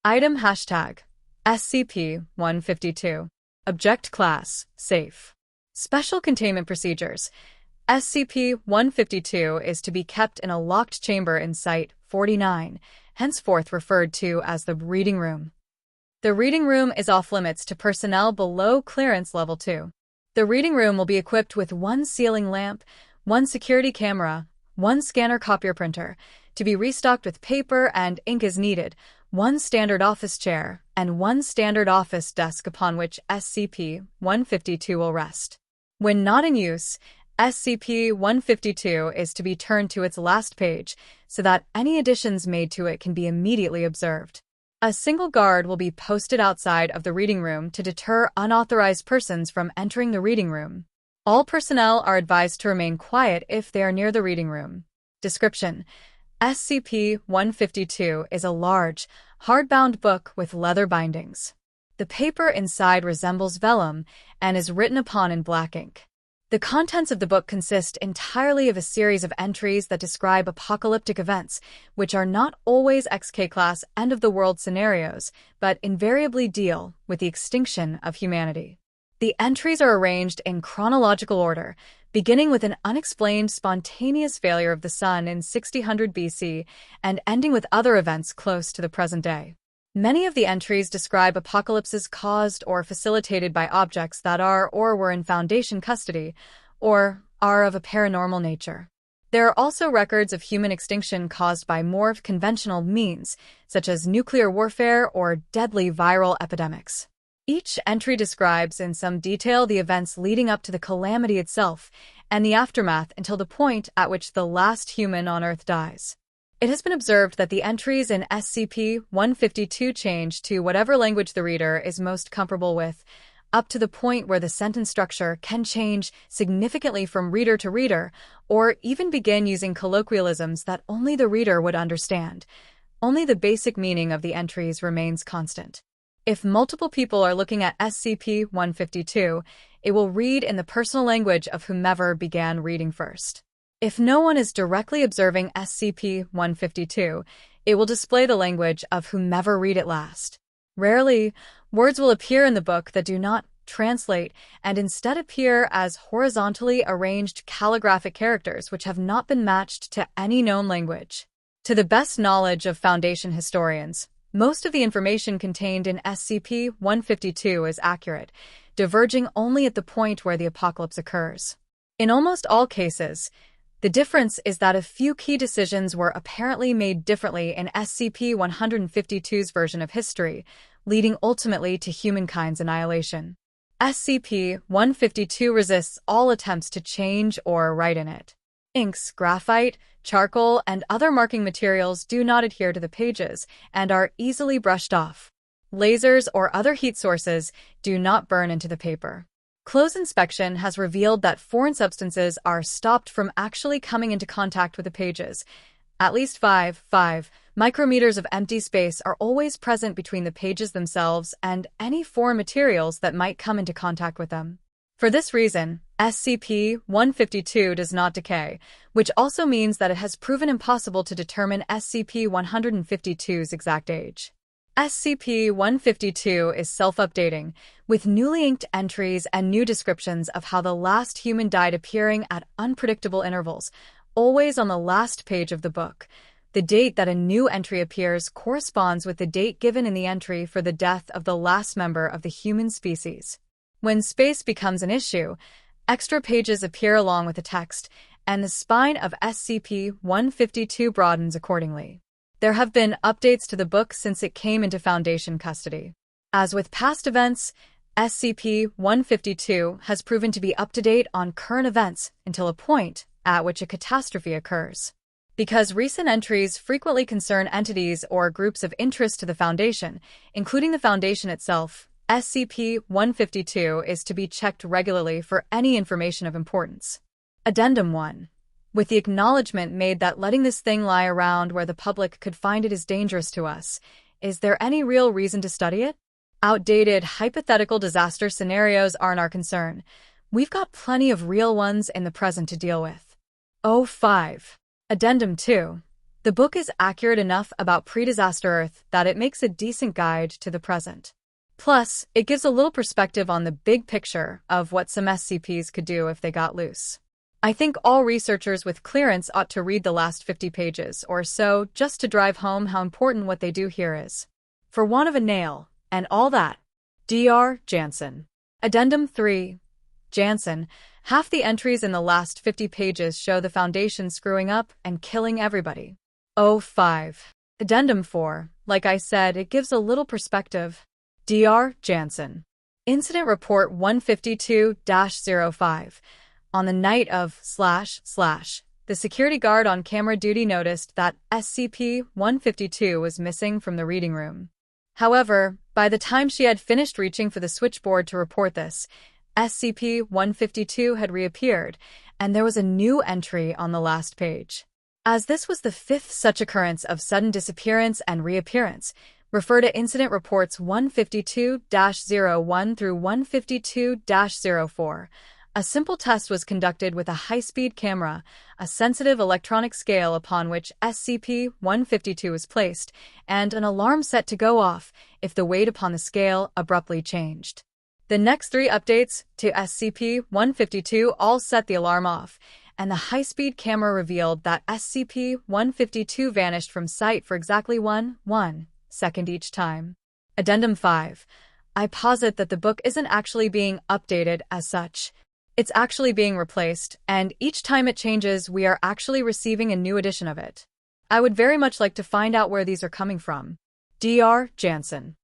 Item hashtag SCP-152. Object Class Safe. Special Containment Procedures. SCP-152 is to be kept in a locked chamber in Site-49, henceforth referred to as the Reading Room. The Reading Room is off-limits to personnel below Clearance Level 2. The Reading Room will be equipped with one ceiling lamp, one security camera, one scanner copier printer, to be restocked with paper and ink as needed, one standard office chair, and one standard office desk upon which SCP-152 will rest. When not in use, SCP-152 is to be turned to its last page so that any additions made to it can be immediately observed. A single guard will be posted outside of the reading room to deter unauthorized persons from entering the reading room. All personnel are advised to remain quiet if they are near the reading room. Description: SCP-152 is a large, hardbound book with leather bindings. The paper inside resembles vellum and is written upon in black ink. The contents of the book consist entirely of a series of entries that describe apocalyptic events, which are not always XK-class end-of-the-world scenarios, but invariably deal with the extinction of humanity. The entries are arranged in chronological order, beginning with an unexplained spontaneous failure of the sun in 6000 BC and ending with other events close to the present day. Many of the entries describe apocalypses caused or facilitated by objects that are or were in Foundation custody, or are of a paranormal nature. There are also records of human extinction caused by more conventional means, such as nuclear warfare or deadly viral epidemics. Each entry describes in some detail the events leading up to the calamity itself and the aftermath until the point at which the last human on Earth dies. It has been observed that the entries in SCP-152 change to whatever language the reader is most comfortable with, up to the point where the sentence structure can change significantly from reader to reader, or even begin using colloquialisms that only the reader would understand. Only the basic meaning of the entries remains constant. If multiple people are looking at SCP-152, it will read in the personal language of whomever began reading first. If no one is directly observing SCP-152, it will display the language of whomever read it last. Rarely, words will appear in the book that do not translate and instead appear as horizontally arranged calligraphic characters which have not been matched to any known language. To the best knowledge of Foundation historians, most of the information contained in SCP-152 is accurate, diverging only at the point where the apocalypse occurs. In almost all cases, the difference is that a few key decisions were apparently made differently in SCP-152's version of history, leading ultimately to humankind's annihilation. SCP-152 resists all attempts to change or write in it. Inks, graphite, charcoal, and other marking materials do not adhere to the pages and are easily brushed off. Lasers or other heat sources do not burn into the paper. Close inspection has revealed that foreign substances are stopped from actually coming into contact with the pages. At least 5 micrometers of empty space are always present between the pages themselves and any foreign materials that might come into contact with them. For this reason, SCP-152 does not decay, which also means that it has proven impossible to determine SCP-152's exact age. SCP-152 is self-updating, with newly inked entries and new descriptions of how the last human died appearing at unpredictable intervals, always on the last page of the book. The date that a new entry appears corresponds with the date given in the entry for the death of the last member of the human species. When space becomes an issue, extra pages appear along with the text, and the spine of SCP-152 broadens accordingly. There have been updates to the book since it came into Foundation custody. As with past events, SCP-152 has proven to be up-to-date on current events until a point at which a catastrophe occurs. Because recent entries frequently concern entities or groups of interest to the Foundation, including the Foundation itself, SCP-152 is to be checked regularly for any information of importance. Addendum 1. With the acknowledgement made that letting this thing lie around where the public could find it is dangerous to us, is there any real reason to study it? Outdated, hypothetical disaster scenarios aren't our concern. We've got plenty of real ones in the present to deal with. 05. Addendum 2. The book is accurate enough about pre-disaster Earth that it makes a decent guide to the present. Plus, it gives a little perspective on the big picture of what some SCPs could do if they got loose. I think all researchers with clearance ought to read the last 50 pages or so just to drive home how important what they do here is. For want of a nail, and all that. Dr. Jansen. Addendum 3. Jansen. Half the entries in the last 50 pages show the Foundation screwing up and killing everybody. 05. Addendum 4. Like I said, it gives a little perspective. Dr. Jansen. Incident Report 152-05. On the night of // the security guard on camera duty noticed that SCP-152 was missing from the reading room. However, by the time she had finished reaching for the switchboard to report this, SCP-152 had reappeared, and there was a new entry on the last page. As this was the fifth such occurrence of sudden disappearance and reappearance, refer to Incident Reports 152-01 through 152-04. A simple test was conducted with a high-speed camera, a sensitive electronic scale upon which SCP-152 was placed, and an alarm set to go off if the weight upon the scale abruptly changed. The next three updates to SCP-152 all set the alarm off, and the high-speed camera revealed that SCP-152 vanished from sight for exactly 1 second each time. Addendum 5. I posit that the book isn't actually being updated as such. It's actually being replaced, and each time it changes, we are actually receiving a new edition of it. I would very much like to find out where these are coming from. Dr. Jansen.